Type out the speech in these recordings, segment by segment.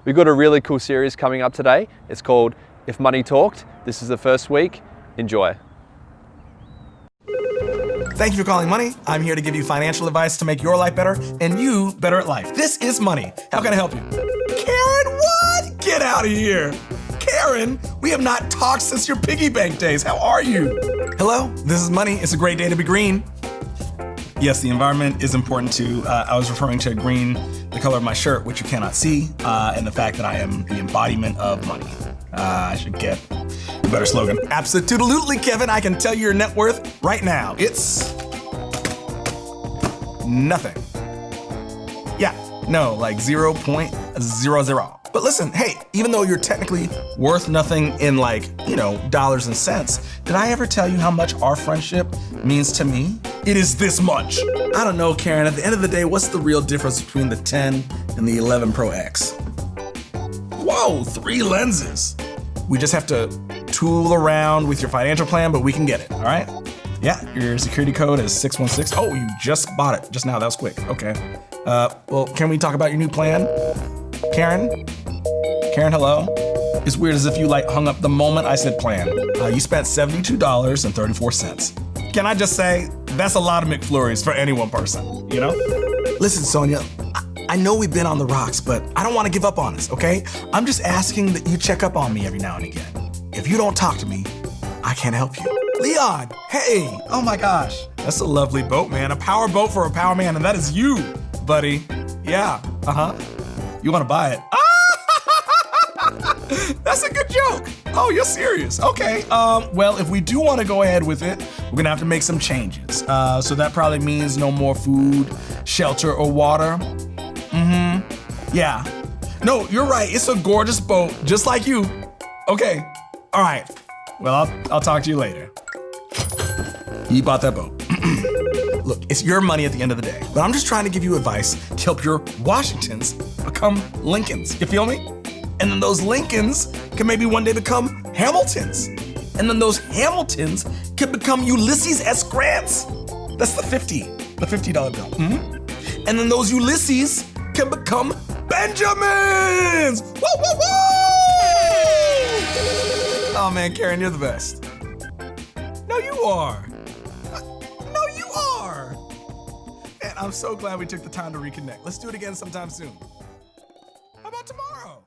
We've got a really cool series coming up today. It's called If Money Talked. This is the first week. Enjoy. Thank you for calling Money. I'm here to give you financial advice to make your life better and you better at life. This is Money. How can I help you? Karen, what? Get out of here. Karen, we have not talked since your piggy bank days. How are you? Hello, this is Money. It's a great day to be green. Yes, the environment is important too. I was referring to green, the color of my shirt, which you cannot see, and the fact that I am the embodiment of money. I should get a better slogan. Absolutely, Kevin. I can tell you your net worth right now. It's nothing. Yeah, no, like 0.00. But listen, hey, even though you're technically worth nothing in dollars and cents, did I ever tell you how much our friendship means to me? It is this much. I don't know, Karen, at the end of the day, what's the real difference between the 10 and the 11 Pro X? Whoa, 3 lenses. We just have to tool around with your financial plan, but we can get it, all right? Yeah, your security code is 616. Oh, you just bought it just now, that was quick, okay. Well, can we talk about your new plan? Karen? Karen, hello? It's weird as if you hung up the moment I said plan. You spent $72.34. Can I just say, that's a lot of McFlurries for any one person, you know? Listen, Sonia, I know we've been on the rocks, but I don't want to give up on us, okay? I'm just asking that you check up on me every now and again. If you don't talk to me, I can't help you. Leon, hey, oh my gosh. That's a lovely boat, man. A power boat for a power man, and that is you, buddy. Yeah, You want to buy it? That's a good joke. Oh, you're serious. Okay. Well, if we do want to go ahead with it, we're going to have to make some changes. So that probably means no more food, shelter, or water. Yeah. No, you're right. It's a gorgeous boat, just like you. Okay. All right. Well, I'll talk to you later. You bought that boat. Look, it's your money at the end of the day, but I'm just trying to give you advice to help your Washingtons become Lincolns. You feel me? And then those Lincolns can maybe one day become Hamiltons. And then those Hamiltons can become Ulysses S. Grants. That's the $50 bill. And then those Ulysses can become Benjamins. Woo, woo, woo! Oh man, Karen, you're the best. No, you are. No, you are. And I'm so glad we took the time to reconnect. Let's do it again sometime soon. How about tomorrow?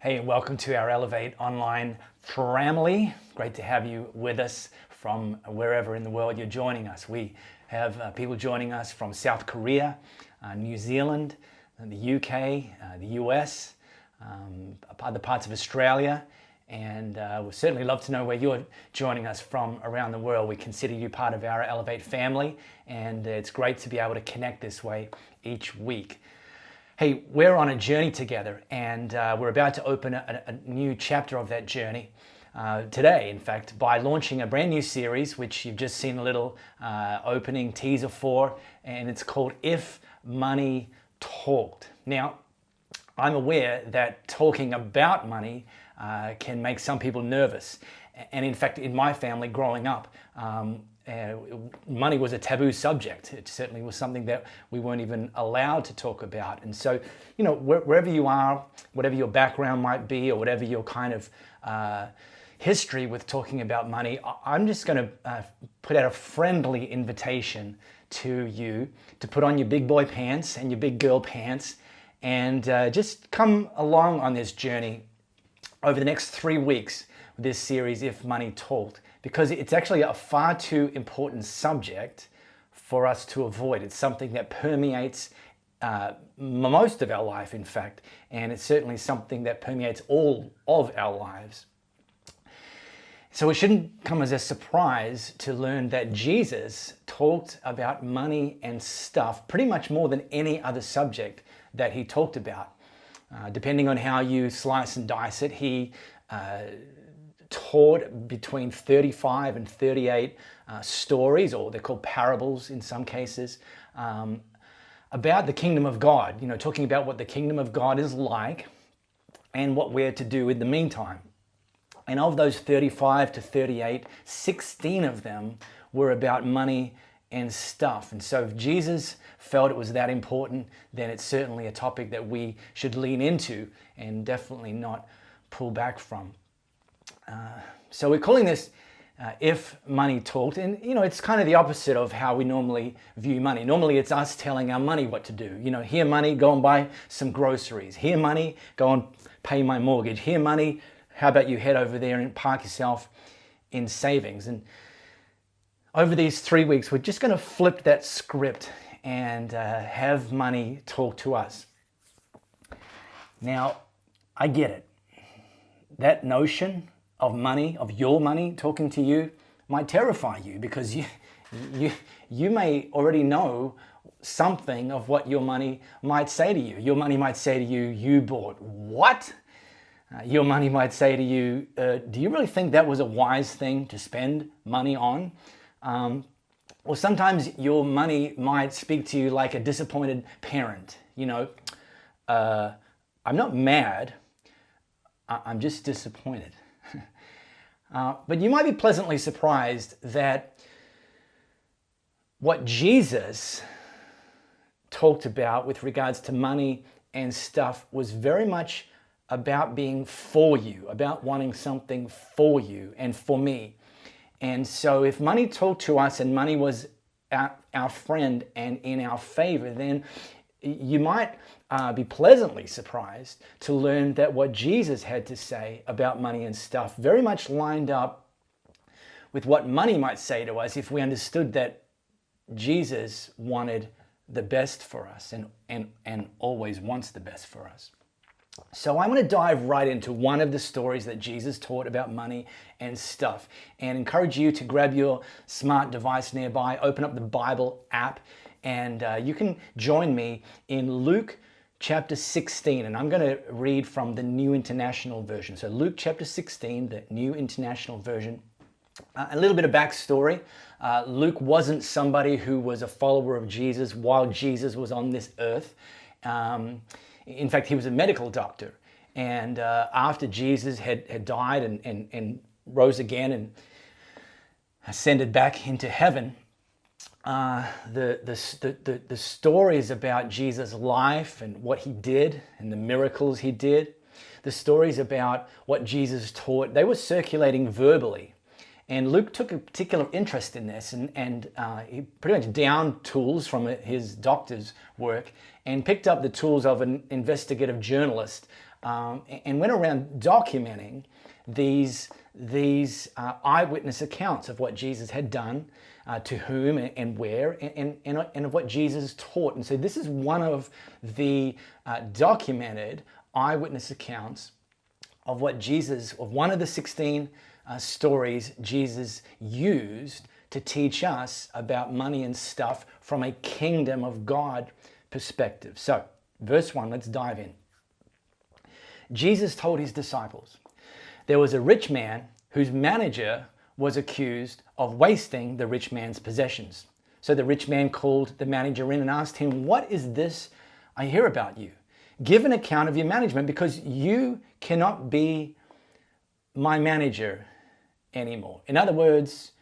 Hey, and welcome to our Elevate Online family. Great to have you with us from wherever in the world you're joining us. We have people joining us from South Korea, New Zealand, the UK, the US, other parts of Australia, and we'd certainly love to know where you're joining us from around the world. We consider you part of our Elevate family, and it's great to be able to connect this way each week. Hey, we're on a journey together, and we're about to open a new chapter of that journey today, in fact, by launching a brand new series, which you've just seen a little opening teaser for, and it's called If Money Talked. Now, I'm aware that talking about money can make some people nervous. And in fact, in my family growing up, money was a taboo subject. It certainly was something that we weren't even allowed to talk about. And so, wherever you are, whatever your background might be, or whatever your kind of history with talking about money, I'm just going to put out a friendly invitation to you to put on your big boy pants and your big girl pants and just come along on this journey over the next 3 weeks with this series, If Money Talked, because it's actually a far too important subject for us to avoid. It's something that permeates most of our life, in fact, and it's certainly something that permeates all of our lives. So it shouldn't come as a surprise to learn that Jesus talked about money and stuff pretty much more than any other subject that he talked about. Depending on how you slice and dice it, he taught between 35 and 38 stories, or they're called parables in some cases, about the kingdom of God, talking about what the kingdom of God is like and what we're to do in the meantime. And of those 35 to 38, 16 of them were about money and stuff. And so if Jesus felt it was that important, then it's certainly a topic that we should lean into and definitely not pull back from. So we're calling this If Money Talked. And, it's kind of the opposite of how we normally view money. Normally it's us telling our money what to do. Here money, go and buy some groceries. Here money, go and pay my mortgage. Here money, how about you head over there and park yourself in savings? And over these 3 weeks, we're just going to flip that script and have money talk to us. Now, I get it. That notion of money, of your money talking to you, might terrify you because you may already know something of what your money might say to you. Your money might say to you, you bought what? Your money might say to you, do you really think that was a wise thing to spend money on? Or sometimes your money might speak to you like a disappointed parent. I'm not mad, I'm just disappointed. But you might be pleasantly surprised that what Jesus talked about with regards to money and stuff was very much about being for you, about wanting something for you and for me. And so if money talked to us and money was our friend and in our favor, then you might be pleasantly surprised to learn that what Jesus had to say about money and stuff very much lined up with what money might say to us if we understood that Jesus wanted the best for us and always wants the best for us. So I want to dive right into one of the stories that Jesus taught about money and stuff and encourage you to grab your smart device nearby, open up the Bible app, and you can join me in Luke chapter 16. And I'm going to read from the New International Version. So Luke chapter 16, the New International Version. A little bit of backstory. Luke wasn't somebody who was a follower of Jesus while Jesus was on this earth. In fact, he was a medical doctor. And after Jesus had died and rose again and ascended back into heaven, the stories about Jesus' life and what he did and the miracles he did, the stories about what Jesus taught, they were circulating verbally. And Luke took a particular interest in this and he pretty much downed tools from his doctor's work and picked up the tools of an investigative journalist and went around documenting these eyewitness accounts of what Jesus had done, to whom and where, and of what Jesus taught. And so this is one of the documented eyewitness accounts of what Jesus, of one of the 16 stories Jesus used to teach us about money and stuff from a kingdom of God perspective. So, verse 1, let's dive in. Jesus told his disciples, there was a rich man whose manager was accused of wasting the rich man's possessions. So the rich man called the manager in and asked him, what is this I hear about you? Give an account of your management, because you cannot be my manager anymore. In other words,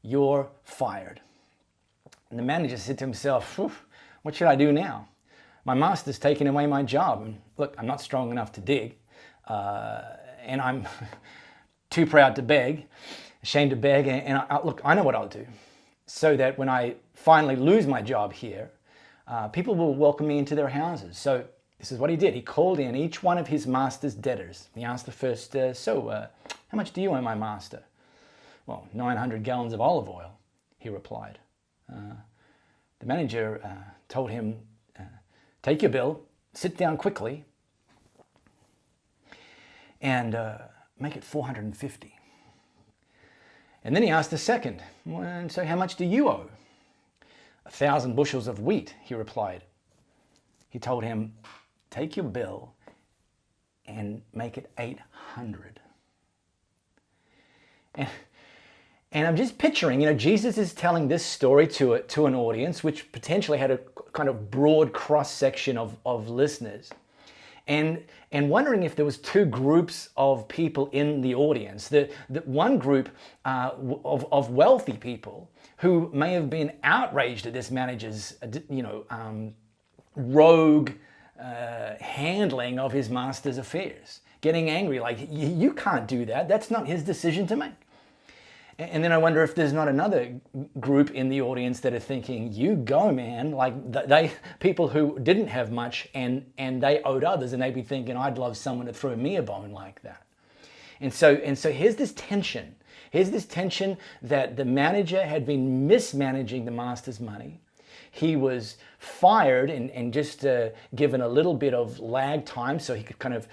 you're fired. And the manager said to himself, what should I do now? My master's taken away my job. And look, I'm not strong enough to dig, and I'm too proud to beg, ashamed to beg. And look, I know what I'll do, so that when I finally lose my job here, people will welcome me into their houses. So this is what he did. He called in each one of his master's debtors. He asked the first, how much do you owe my master? Well, 900 gallons of olive oil, he replied. The manager told him, take your bill, sit down quickly, and make it 450. And then he asked the second, well, and so how much do you owe? 1,000 bushels of wheat, he replied. He told him, take your bill and make it 800. And I'm just picturing, Jesus is telling this story to an audience which potentially had a kind of broad cross-section of listeners. and wondering if there was two groups of people in the audience. The one group of wealthy people who may have been outraged at this manager's, rogue handling of his master's affairs, getting angry, like, you can't do that. That's not his decision to make. And then I wonder if there's not another group in the audience that are thinking, you go, man. Like, people who didn't have much and they owed others, and they'd be thinking, I'd love someone to throw me a bone like that. And so here's this tension. Here's this tension that the manager had been mismanaging the master's money. He was fired and just given a little bit of lag time so he could kind of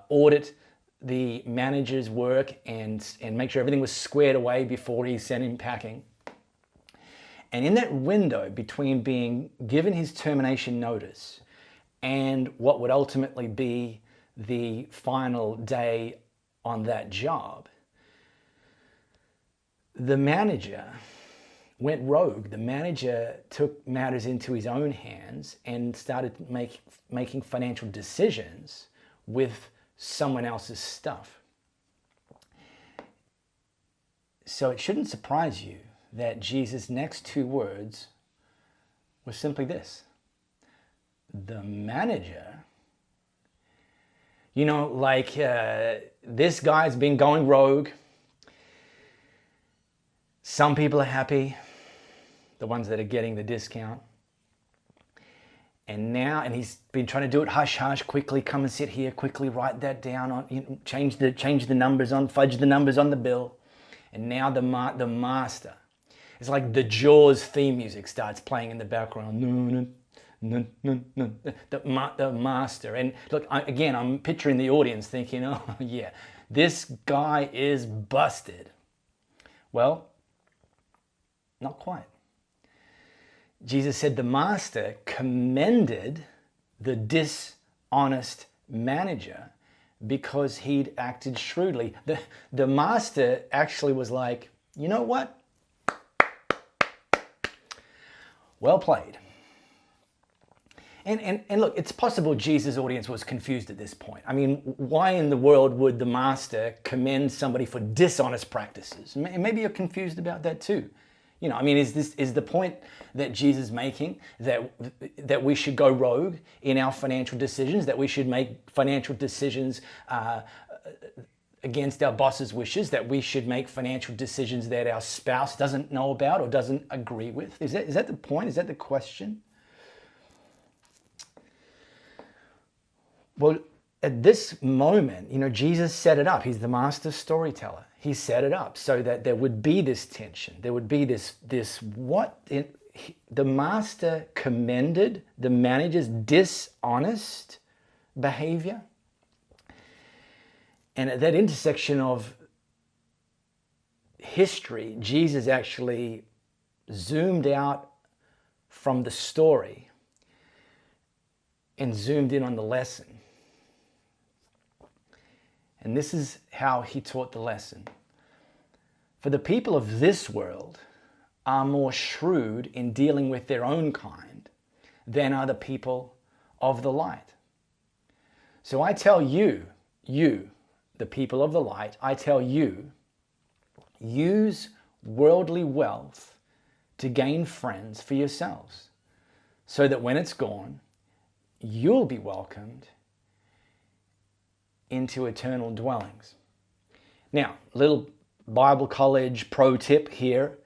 audit the manager's work and make sure everything was squared away before he sent him packing. And in that window between being given his termination notice and what would ultimately be the final day on that job, the manager went rogue. The manager took matters into his own hands and started making financial decisions with someone else's stuff. So it shouldn't surprise you that Jesus' next two words were simply this: the manager. This guy's been going rogue. Some people are happy, the ones that are getting the discount. And he's been trying to do it hush hush, quickly come and sit here, quickly write that down, change the numbers on, fudge the numbers on the bill. And now the master, it's like the Jaws theme music starts playing in the background. The master. And look, I'm picturing the audience thinking, oh yeah, this guy is busted. Well, not quite. Jesus said the master commended the dishonest manager because he'd acted shrewdly. The master actually was like, you know what? Well played. And look, it's possible Jesus' audience was confused at this point. I mean, why in the world would the master commend somebody for dishonest practices? Maybe you're confused about that too. Is the point that Jesus is making that we should go rogue in our financial decisions, that we should make financial decisions against our boss's wishes, that we should make financial decisions that our spouse doesn't know about or doesn't agree with? Is that the point? Is that the question? Well, at this moment, Jesus set it up. He's the master storyteller. He set it up so that there would be this tension. There would be the master commended the manager's dishonest behavior. And at that intersection of history, Jesus actually zoomed out from the story and zoomed in on the lesson. And this is how he taught the lesson. For the people of this world are more shrewd in dealing with their own kind than are the people of the light. So I tell you, the people of the light, I tell you, use worldly wealth to gain friends for yourselves, so that when it's gone, you'll be welcomed into eternal dwellings. Now, little Bible college pro tip here.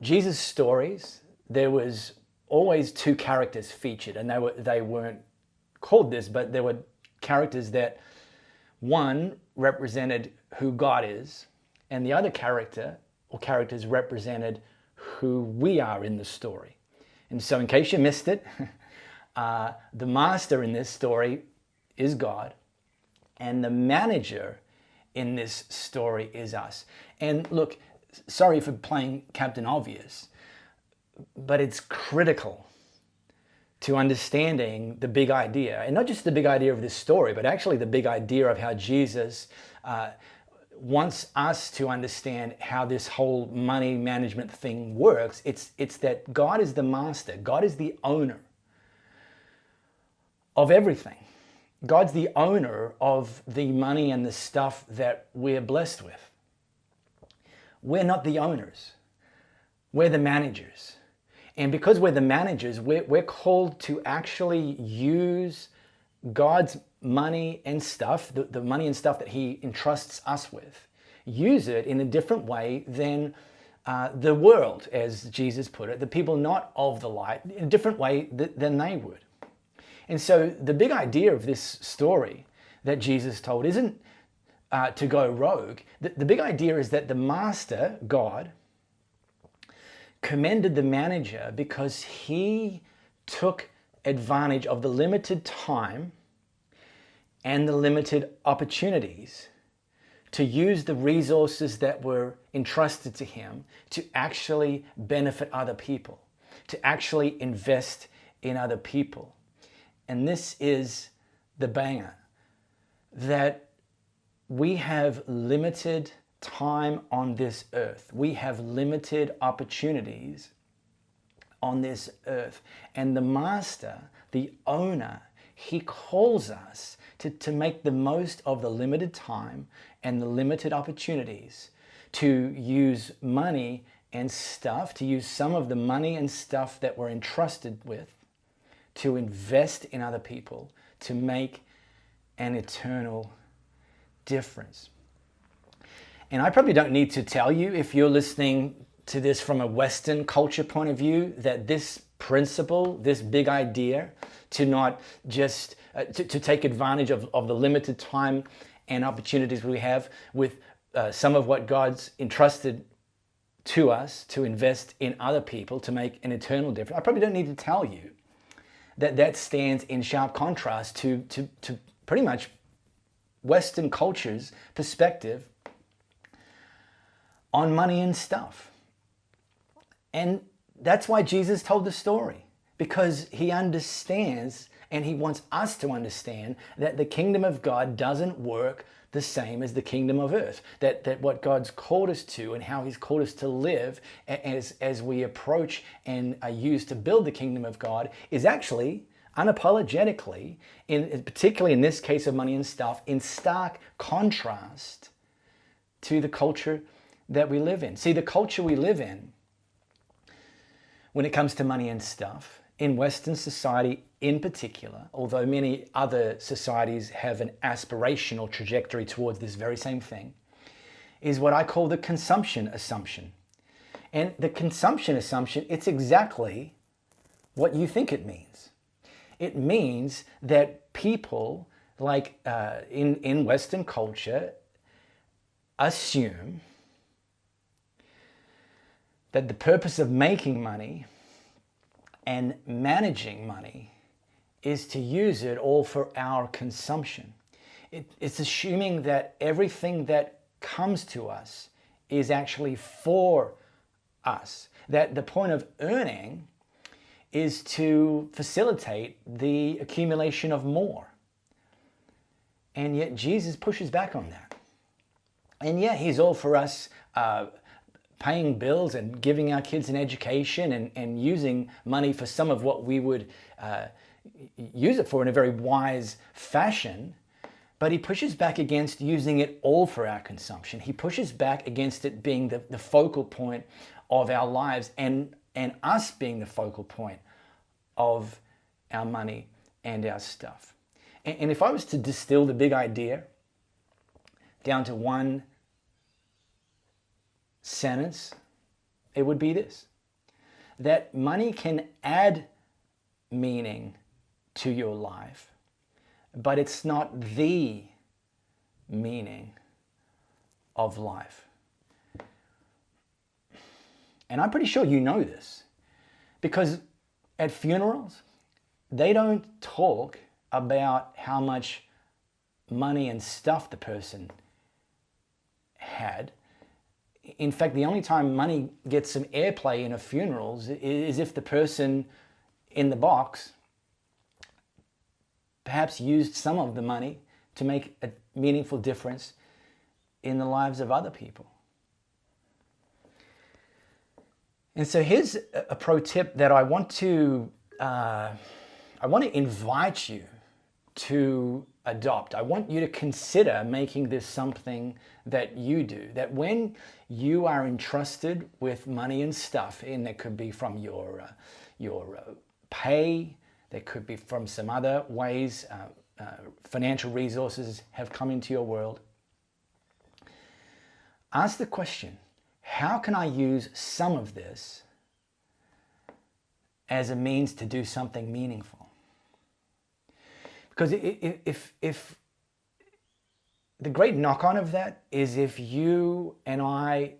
Jesus' stories, there was always two characters featured, and they weren't called this, but there were characters that one represented who God is, and the other character or characters represented who we are in the story. And so in case you missed it, the master in this story is God, and the manager in this story is us. And look, sorry for playing Captain Obvious, but it's critical to understanding the big idea, and not just the big idea of this story, but actually the big idea of how Jesus wants us to understand how this whole money management thing works. It's that God is the master, God is the owner of everything. God's the owner of the money and the stuff that we're blessed with. We're not the owners. We're the managers. And because we're the managers, we're called to actually use God's money and stuff, the money and stuff that He entrusts us with, use it in a different way than the world, as Jesus put it, the people not of the light, in a different way than they would. And so the big idea of this story that Jesus told isn't to go rogue. The big idea is that the master, God, commended the manager because he took advantage of the limited time and the limited opportunities to use the resources that were entrusted to him to actually benefit other people, to actually invest in other people. And this is the banger, that we have limited time on this earth. We have limited opportunities on this earth. And the master, the owner, he calls us to make the most of the limited time and the limited opportunities, to use money and stuff, to use some of the money and stuff that we're entrusted with, to invest in other people, to make an eternal difference. And I probably don't need to tell you, if you're listening to this from a Western culture point of view, that this principle, this big idea, to not just to take advantage of the limited time and opportunities we have with some of what God's entrusted to us to invest in other people to make an eternal difference. I probably don't need to tell you that stands in sharp contrast to pretty much Western culture's perspective on money and stuff. And that's why Jesus told the story, because he understands, and he wants us to understand, that the kingdom of God doesn't work the same as the kingdom of earth. That what God's called us to and how he's called us to live as we approach and are used to build the kingdom of God is actually unapologetically, particularly in this case of money and stuff, in stark contrast to the culture that we live in. See, the culture we live in, when it comes to money and stuff, in Western society in particular, although many other societies have an aspirational trajectory towards this very same thing, is what I call the consumption assumption. And the consumption assumption, it's exactly what you think it means. It means that people, like in Western culture, assume that the purpose of making money and managing money is to use it all for our consumption. It's assuming that everything that comes to us is actually for us. That the point of earning is to facilitate the accumulation of more. And yet Jesus pushes back on that. And yeah, he's all for us paying bills and giving our kids an education and using money for some of what we would use it for in a very wise fashion. But he pushes back against using it all for our consumption. He pushes back against it being the focal point of our lives and us being the focal point of our money and our stuff. And if I was to distill the big idea down to one sentence, it would be this: that money can add meaning to your life, but it's not the meaning of life. And I'm pretty sure you know this, because at funerals, they don't talk about how much money and stuff the person had. In fact, the only time money gets some airplay in a funeral is if the person in the box perhaps used some of the money to make a meaningful difference in the lives of other people. And so here's a pro tip that I want to invite you to adopt. I want you to consider making this something that you do. That when you are entrusted with money and stuff, and that could be from your pay, that could be from some other ways, financial resources have come into your world. Ask the question, how can I use some of this as a means to do something meaningful? Because if the great knock-on of that is if you and I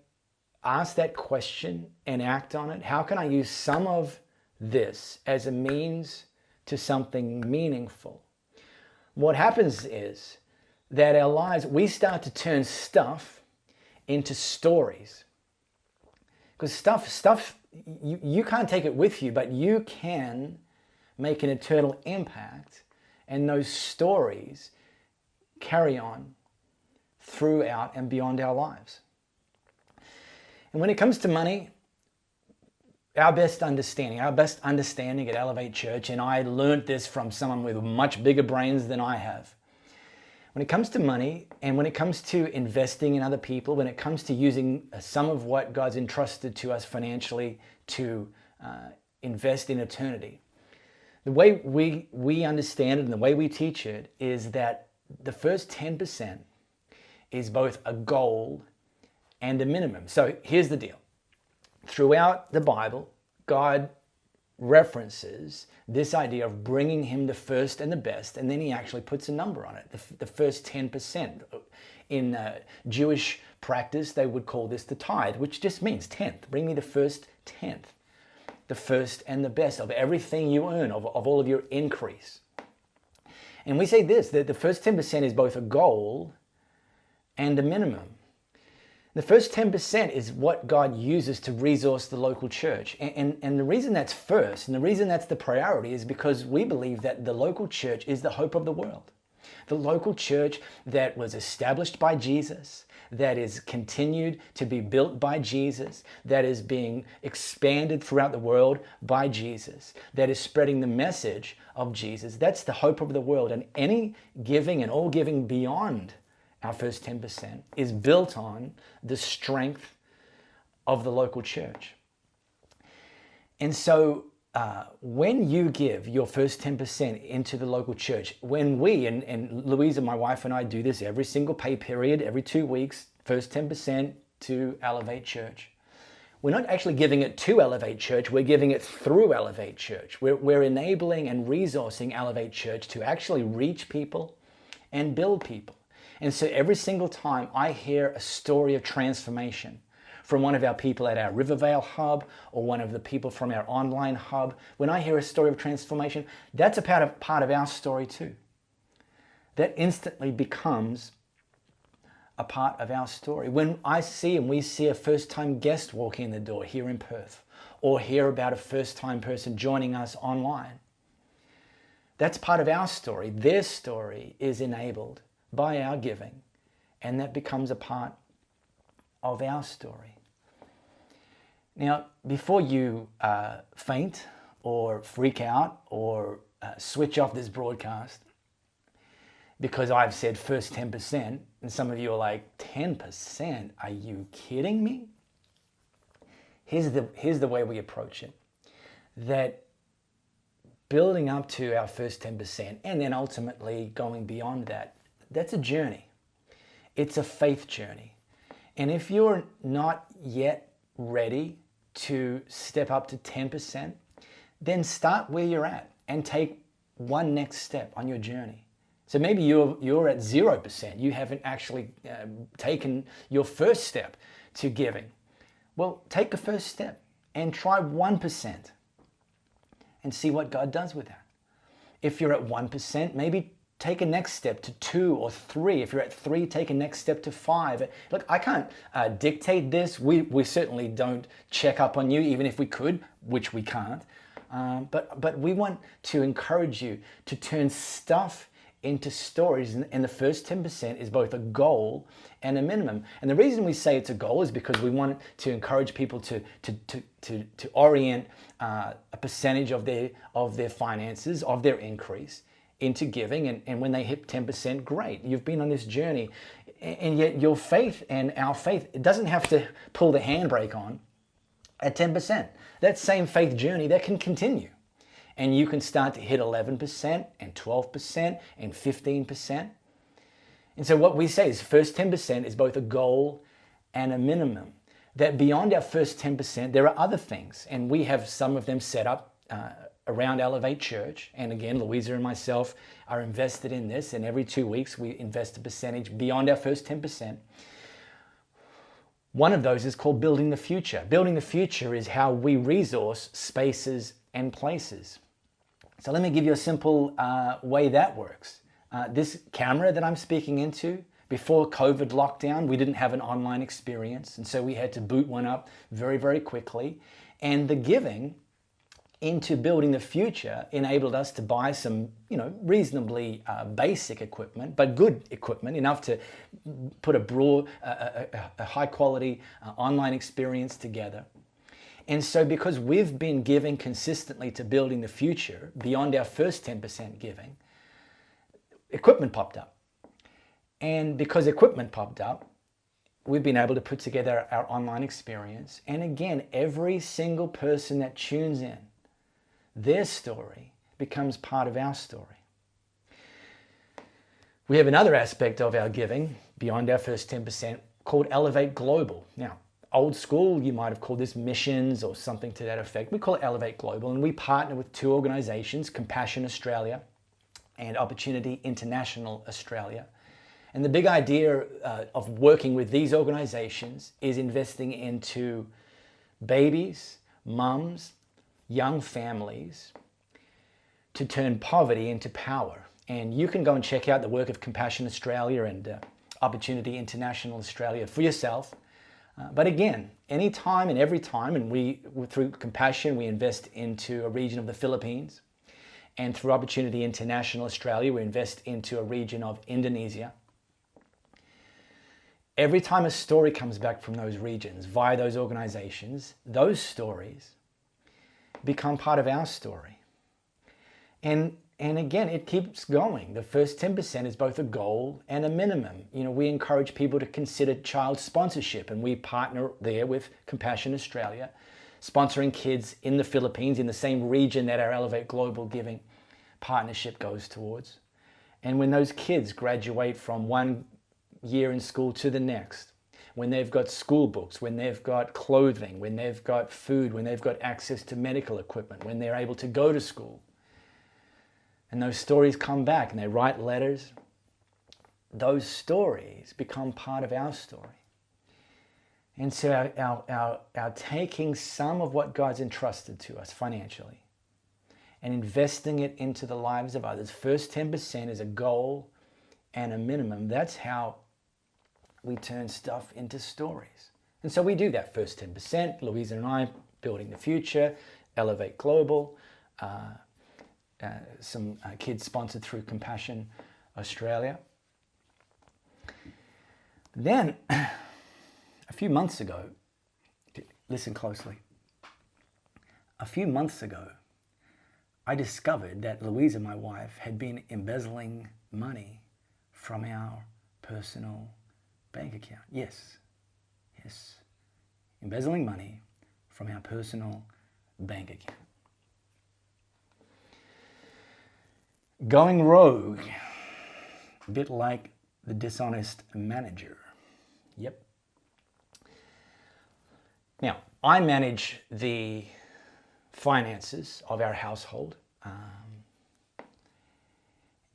ask that question and act on it, how can I use some of this as a means to something meaningful? What happens is that our lives, we start to turn stuff into stories. Because stuff, you can't take it with you, but you can make an eternal impact, and those stories carry on throughout and beyond our lives. And when it comes to money, our best understanding at Elevate Church, and I learned this from someone with much bigger brains than I have. When it comes to money, and when it comes to investing in other people, when it comes to using some of what God's entrusted to us financially to invest in eternity, the way we understand it and the way we teach it is that the first 10% is both a goal and a minimum. So here's the deal. Throughout the Bible, God references this idea of bringing him the first and the best, and then he actually puts a number on it, the first 10%. In Jewish practice, they would call this the tithe, which just means tenth. Bring me the first tenth, the first and the best of everything you earn, of all of your increase. And we say this, that the first 10% is both a goal and a minimum. The first 10% is what God uses to resource the local church. And the reason that's first, and the reason that's the priority, is because we believe that the local church is the hope of the world. The local church that was established by Jesus, that is continued to be built by Jesus, that is being expanded throughout the world by Jesus, that is spreading the message of Jesus. That's the hope of the world. And any giving and all giving beyond our first 10% is built on the strength of the local church. And so when you give your first 10% into the local church, when we, and Louisa, my wife, and I do this every single pay period, every 2 weeks, first 10% to Elevate Church. We're not actually giving it to Elevate Church, we're giving it through Elevate Church. We're enabling and resourcing Elevate Church to actually reach people and build people. And so every single time I hear a story of transformation from one of our people at our Rivervale hub or one of the people from our online hub, when I hear a story of transformation, that's a part of our story too. That instantly becomes a part of our story. When I see and we see a first-time guest walk in the door here in Perth, or hear about a first-time person joining us online, that's part of our story. Their story is enabled by our giving, and that becomes a part of our story. Now, before you faint or freak out or switch off this broadcast because I've said first 10%, and some of you are like, 10%? Are you kidding me? Here's the way we approach it. That building up to our first 10% and then ultimately going beyond that, that's a journey. It's a faith journey. And if you're not yet ready to step up to 10%, then start where you're at and take one next step on your journey. So maybe you're at 0%. You haven't actually taken your first step to giving. Well, take the first step and try 1% and see what God does with that. If you're at 1%, maybe take a next step to 2 or 3. If you're at 3, take a next step to 5. Look, I can't dictate this. We certainly don't check up on you, even if we could, which we can't. But we want to encourage you to turn stuff into stories, and the first 10% is both a goal and a minimum. And the reason we say it's a goal is because we want to encourage people to orient a percentage of their finances, of their increase, into giving, and when they hit 10%, great. You've been on this journey, and yet your faith and our faith, it doesn't have to pull the handbrake on at 10%. That same faith journey, that can continue. And you can start to hit 11% and 12% and 15%. And so what we say is first 10% is both a goal and a minimum. That beyond our first 10%, there are other things. And we have some of them set up around Elevate Church. And again, Louisa and myself are invested in this. And every 2 weeks, we invest a percentage beyond our first 10%. One of those is called Building the Future. Building the Future is how we resource spaces and places. So let me give you a simple way that works. This camera that I'm speaking into, before COVID lockdown, we didn't have an online experience. And so we had to boot one up very, very quickly. And the giving into Building the Future enabled us to buy some, reasonably basic equipment, but good equipment, enough to put a high quality online experience together. And so because we've been giving consistently to Building the Future, beyond our first 10% giving, equipment popped up. And because equipment popped up, we've been able to put together our online experience. And again, every single person that tunes in, their story becomes part of our story. We have another aspect of our giving beyond our first 10% called Elevate Global. Now, old school, you might have called this missions or something to that effect. We call it Elevate Global, and we partner with two organizations, Compassion Australia and Opportunity International Australia. And the big idea of working with these organizations is investing into babies, mums, young families to turn poverty into power. And you can go and check out the work of Compassion Australia and Opportunity International Australia for yourself. But again, anytime and every time, and through Compassion, we invest into a region of the Philippines. And through Opportunity International Australia, we invest into a region of Indonesia. Every time a story comes back from those regions via those organizations, those stories become part of our story. And again, it keeps going. The first 10% is both a goal and a minimum. We encourage people to consider child sponsorship, and we partner there with Compassion Australia, sponsoring kids in the Philippines, in the same region that our Elevate Global Giving partnership goes towards. And when those kids graduate from one year in school to the next, when they've got school books, when they've got clothing, when they've got food, when they've got access to medical equipment, when they're able to go to school, and those stories come back and they write letters, those stories become part of our story. And so our taking some of what God's entrusted to us financially and investing it into the lives of others, first 10% is a goal and a minimum. That's how we turn stuff into stories. And so we do that first 10%, Louisa and I, Building the Future, Elevate Global, some kids sponsored through Compassion Australia. Then, a few months ago, listen closely, a few months ago, I discovered that Louisa, my wife, had been embezzling money from our personal bank account. Yes, embezzling money from our personal bank account. Going rogue, a bit like the dishonest manager. Yep. Now, I manage the finances of our household,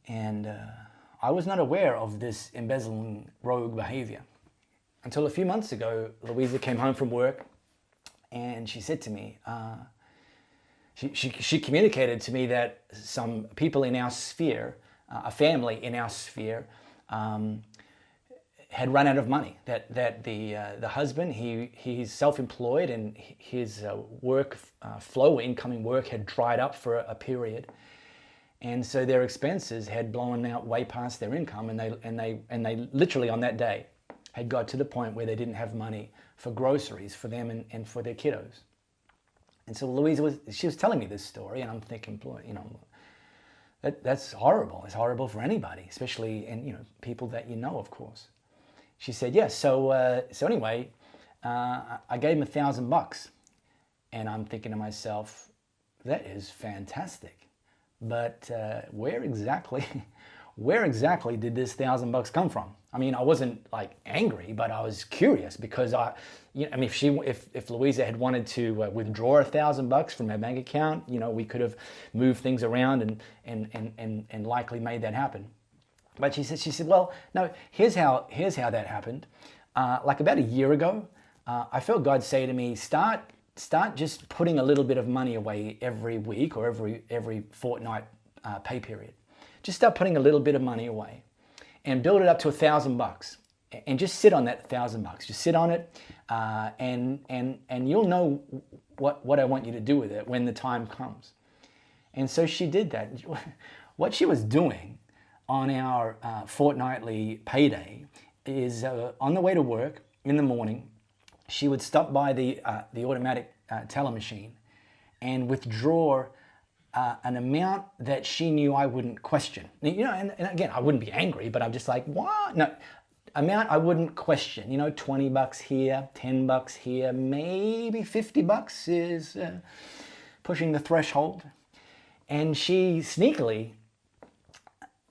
and I was not aware of this embezzling rogue behavior until a few months ago. Louisa came home from work and she said to me, she communicated to me that some people in our sphere, a family in our sphere, had run out of money. That the husband, he's self-employed, and his work flow, incoming work, had dried up for a period, and so their expenses had blown out way past their income, and they literally on that day had got to the point where they didn't have money for groceries for them and for their kiddos. And so Louisa was telling me this story, and I'm thinking, boy, That's horrible. It's horrible for anybody, especially, and people that you know, of course. She said, yes. So anyway, I gave him $1,000, and I'm thinking to myself, that is fantastic. But where exactly did this $1,000 come from? I mean, I wasn't like angry, but I was curious because if Louisa had wanted to withdraw $1,000 from her bank account, we could have moved things around and likely made that happen. But she said, well, no, here's how that happened. Like about a year ago, I felt God say to me, start just putting a little bit of money away every week or every fortnight pay period. Just start putting a little bit of money away and build it up to $1,000 and just sit on that $1,000. Just sit on it and you'll know what I want you to do with it when the time comes. And so she did that. What she was doing on our fortnightly payday is on the way to work in the morning, she would stop by the automatic teller machine and withdraw an amount that she knew I wouldn't question. And again, I wouldn't be angry, but I'm just like, what? No, amount I wouldn't question. $20 here, $10 here, maybe $50 is pushing the threshold. And she sneakily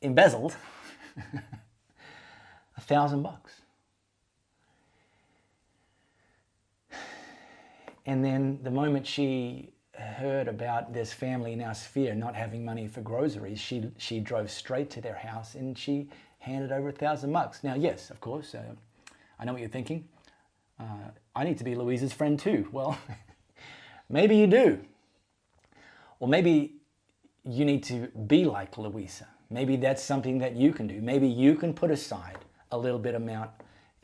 embezzled $1,000. And then the moment she heard about this family in our sphere not having money for groceries, she drove straight to their house and she handed over $1,000. Now, yes, of course, I know what you're thinking. I need to be Louisa's friend too. Well, maybe you do. Or maybe you need to be like Louisa. Maybe that's something that you can do. Maybe you can put aside a little bit amount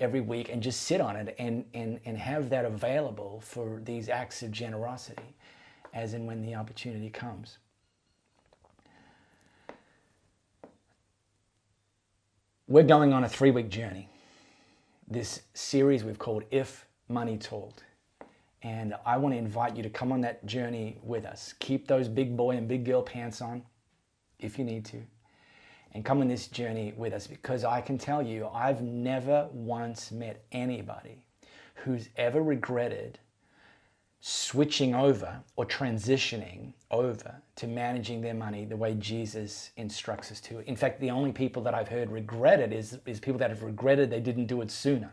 every week and just sit on it and have that available for these acts of generosity as and when the opportunity comes. We're going on a 3-week journey. This series we've called If Money Talked. And I want to invite you to come on that journey with us. Keep those big boy and big girl pants on if you need to. And come on this journey with us, because I can tell you, I've never once met anybody who's ever regretted switching over or transitioning over to managing their money the way Jesus instructs us to. In fact, the only people that I've heard regret it is people that have regretted they didn't do it sooner.